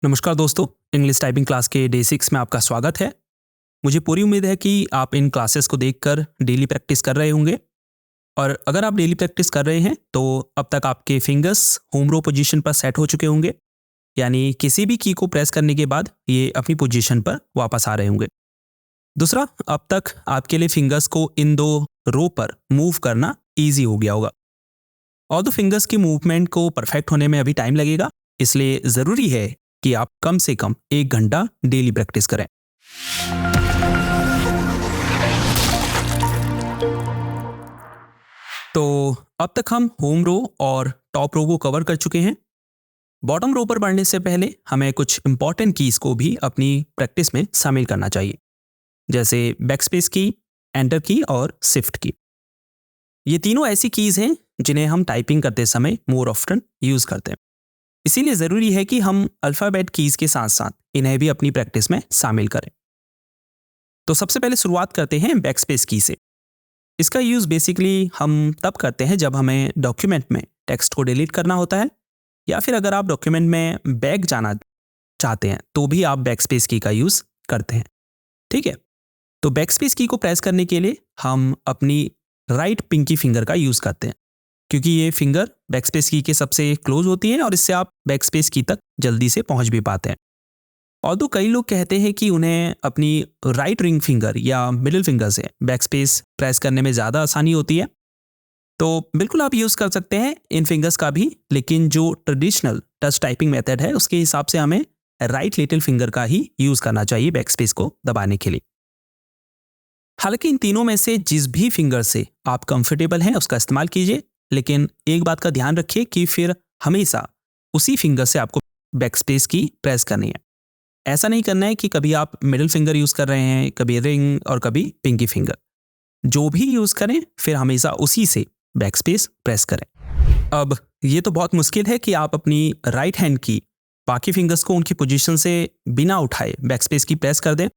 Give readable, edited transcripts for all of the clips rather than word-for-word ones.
नमस्कार दोस्तों, English typing class के डे 6 में आपका स्वागत है। मुझे पूरी उम्मीद है कि आप इन क्लासेस को देखकर डेली प्रैक्टिस कर रहे होंगे। और अगर आप डेली प्रैक्टिस कर रहे हैं तो अब तक आपके फिंगर्स होम रो पोजीशन पर सेट हो चुके होंगे, यानी किसी भी की को प्रेस करने के बाद ये अपनी पोजीशन पर वापस आ रहे होंगे। दूसरा, अब तक आपके लिए फिंगर्स को इन दो रो पर मूव करना ईजी हो गया होगा। और तो फिंगर्स की मूवमेंट को परफेक्ट होने में अभी टाइम लगेगा, इसलिए ज़रूरी है कि आप कम से कम 1 घंटा डेली प्रैक्टिस करें। तो अब तक हम होम रो और टॉप रो को कवर कर चुके हैं। बॉटम रो पर बढ़ने से पहले हमें कुछ इंपॉर्टेंट कीज को भी अपनी प्रैक्टिस में शामिल करना चाहिए, जैसे बैकस्पेस की, एंटर की और शिफ्ट की। ये तीनों ऐसी कीज हैं जिन्हें हम टाइपिंग करते समय मोर ऑफ्टन यूज करते हैं। इसीलिए ज़रूरी है कि हम अल्फ़ाबेट कीज़ के साथ साथ इन्हें भी अपनी प्रैक्टिस में शामिल करें। तो सबसे पहले शुरुआत करते हैं बैकस्पेस की से। इसका यूज़ बेसिकली हम तब करते हैं जब हमें डॉक्यूमेंट में टेक्स्ट को डिलीट करना होता है, या फिर अगर आप डॉक्यूमेंट में बैक जाना चाहते हैं तो भी आप बैकस्पेस की का यूज़ करते हैं। ठीक है, तो बैकस्पेस की को प्रेस करने के लिए हम अपनी राइट पिंकी फिंगर का यूज़ करते हैं, क्योंकि ये फिंगर बैकस्पेस की के सबसे क्लोज होती है और इससे आप बैकस्पेस की तक जल्दी से पहुंच भी पाते हैं। और तो कई लोग कहते हैं कि उन्हें अपनी राइट रिंग फिंगर या मिडिल फिंगर से बैकस्पेस प्रेस करने में ज़्यादा आसानी होती है। तो बिल्कुल आप यूज़ कर सकते हैं इन फिंगर्स का भी, लेकिन जो ट्रेडिशनल टच टाइपिंग मेथड है उसके हिसाब से हमें राइट लिटिल फिंगर का ही यूज़ करना चाहिए बैकस्पेस को दबाने के लिए। हालांकि इन तीनों में से जिस भी फिंगर से आप कंफर्टेबल हैं उसका इस्तेमाल कीजिए, लेकिन एक बात का ध्यान रखिए कि फिर हमेशा उसी फिंगर से आपको बैकस्पेस की प्रेस करनी है। ऐसा नहीं करना है कि कभी आप मिडिल फिंगर यूज़ कर रहे हैं, कभी रिंग और कभी पिंकी फिंगर। जो भी यूज़ करें फिर हमेशा उसी से बैकस्पेस प्रेस करें। अब ये तो बहुत मुश्किल है कि आप अपनी राइट हैंड की बाकी फिंगर्स को उनकी पोजीशन से बिना उठाए बैकस्पेस की प्रेस कर दें,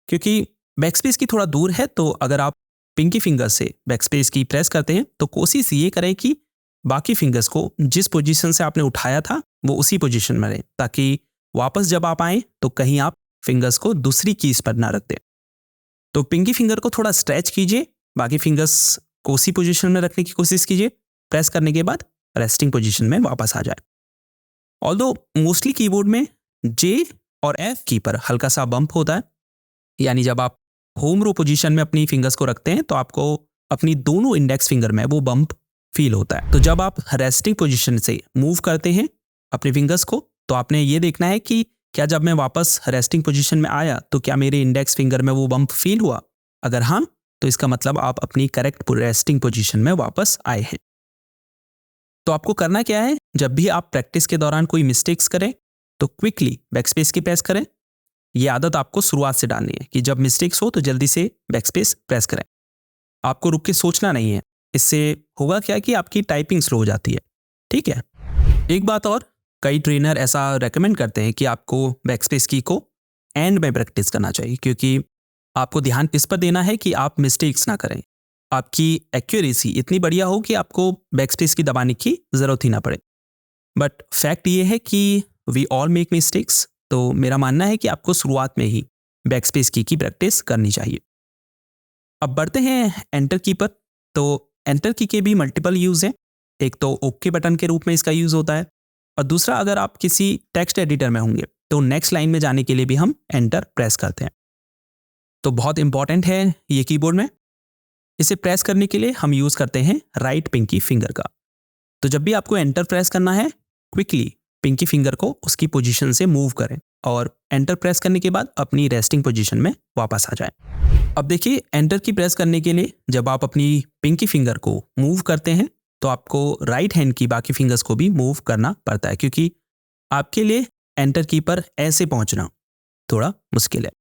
क्योंकि बैकस्पेस की थोड़ा दूर है। तो अगर आप पिंकी फिंगर से बैकस्पेस की प्रेस करते हैं तो कोशिश ये करें कि बाकी फिंगर्स को जिस पोजीशन से आपने उठाया था वो उसी पोजीशन में रहे, ताकि वापस जब आप आएँ तो कहीं आप फिंगर्स को दूसरी कीज पर ना रख दें। तो पिंकी फिंगर को थोड़ा स्ट्रेच कीजिए, बाकी फिंगर्स को उसी पोजीशन में रखने की कोशिश कीजिए। प्रेस करने के बाद रेस्टिंग पोजीशन में वापस आ जाए। ऑल्दो मोस्टली कीबोर्ड में जे और एफ की पर हल्का सा बम्प होता है, यानी जब आप होम रो पोजीशन में अपनी फिंगर्स को रखते हैं तो आपको अपनी दोनों इंडेक्स फिंगर में वो बम्प फील होता है। तो जब आप रेस्टिंग पोजीशन से मूव करते हैं अपने फिंगर्स को, तो आपने ये देखना है कि क्या जब मैं वापस रेस्टिंग पोजीशन में आया तो क्या मेरे इंडेक्स फिंगर में वो बम्प फील हुआ। अगर हाँ, तो इसका मतलब आप अपनी करेक्ट रेस्टिंग पोजीशन में वापस आए हैं। तो आपको करना क्या है, जब भी आप प्रैक्टिस के दौरान कोई मिस्टेक्स करें तो क्विकली बैकस्पेस की प्रेस करें। ये आदत आपको शुरुआत से डालनी है कि जब मिस्टेक्स हो तो जल्दी से बैकस्पेस प्रेस करें। आपको रुक के सोचना नहीं है, इससे होगा क्या कि आपकी टाइपिंग स्लो हो जाती है। ठीक है, एक बात और, कई ट्रेनर ऐसा रेकमेंड करते हैं कि आपको बैकस्पेस की को एंड में प्रैक्टिस करना चाहिए, क्योंकि आपको ध्यान इस पर देना है कि आप मिस्टेक्स ना करें, आपकी एक्यूरेसी इतनी बढ़िया हो कि आपको बैकस्पेस की दबाने की ज़रूरत ही ना पड़े। बट फैक्ट ये है कि वी ऑल मेक मिस्टेक्स, तो मेरा मानना है कि आपको शुरुआत में ही बैकस्पेस की प्रैक्टिस करनी चाहिए। अब बढ़ते हैं एंटर की पर। तो एंटर की के भी मल्टीपल यूज़ हैं। एक तो ओके बटन के रूप में इसका यूज़ होता है, और दूसरा अगर आप किसी टेक्स्ट एडिटर में होंगे तो नेक्स्ट लाइन में जाने के लिए भी हम एंटर प्रेस करते हैं। तो बहुत इंपॉर्टेंट है ये कीबोर्ड में। इसे प्रेस करने के लिए हम यूज़ करते हैं राइट पिंकी फिंगर का। तो जब भी आपको एंटर प्रेस करना है, क्विकली पिंकी फिंगर को उसकी पोजीशन से मूव करें और एंटर प्रेस करने के बाद अपनी रेस्टिंग पोजीशन में वापस आ जाएं। अब देखिए, एंटर की प्रेस करने के लिए जब आप अपनी पिंकी फिंगर को मूव करते हैं तो आपको राइट हैंड की बाकी फिंगर्स को भी मूव करना पड़ता है, क्योंकि आपके लिए एंटर की पर ऐसे पहुंचना थोड़ा मुश्किल है।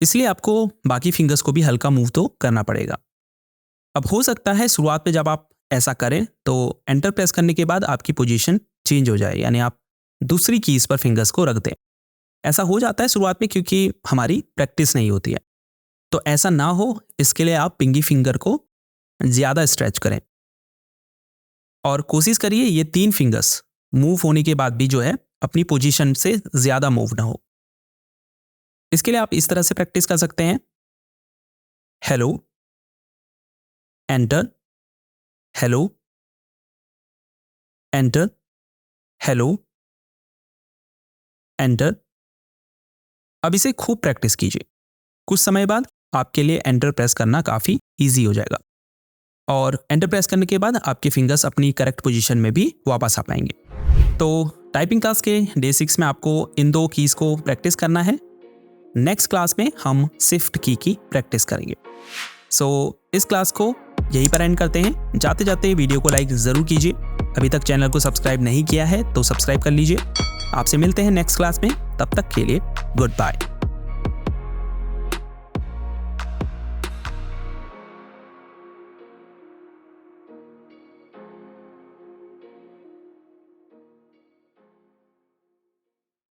इसलिए आपको बाकी फिंगर्स को भी हल्का मूव तो करना पड़ेगा। अब हो सकता है शुरुआत में जब आप ऐसा करें तो एंटर प्रेस करने के बाद आपकी पोजीशन चेंज हो जाए, यानी आप दूसरी कीज पर फिंगर्स को रख दें। ऐसा हो जाता है शुरुआत में क्योंकि हमारी प्रैक्टिस नहीं होती है। तो ऐसा ना हो, इसके लिए आप पिंकी फिंगर को ज़्यादा स्ट्रेच करें और कोशिश करिए ये 3 फिंगर्स मूव होने के बाद भी जो है अपनी पोजीशन से ज़्यादा मूव ना हो। इसके लिए आप इस तरह से प्रैक्टिस कर सकते हैं, hello, enter, hello, enter, hello, enter. अब इसे खूब प्रैक्टिस कीजिए। कुछ समय बाद आपके लिए एंटर प्रेस करना काफ़ी ईजी हो जाएगा और एंटर प्रेस करने के बाद आपके फिंगर्स अपनी करेक्ट पोजीशन में भी वापस आ पाएंगे। तो टाइपिंग क्लास के डे 6 में आपको इन 2 कीज़ को प्रैक्टिस करना है। नेक्स्ट क्लास में हम शिफ्ट की प्रैक्टिस करेंगे। सो इस क्लास को यहीं पर एंड करते हैं। जाते जाते वीडियो को लाइक ज़रूर कीजिए। अभी तक चैनल को सब्सक्राइब नहीं किया है तो सब्सक्राइब कर लीजिए। आपसे मिलते हैं नेक्स्ट क्लास में। तब तक के लिए गुड बाय।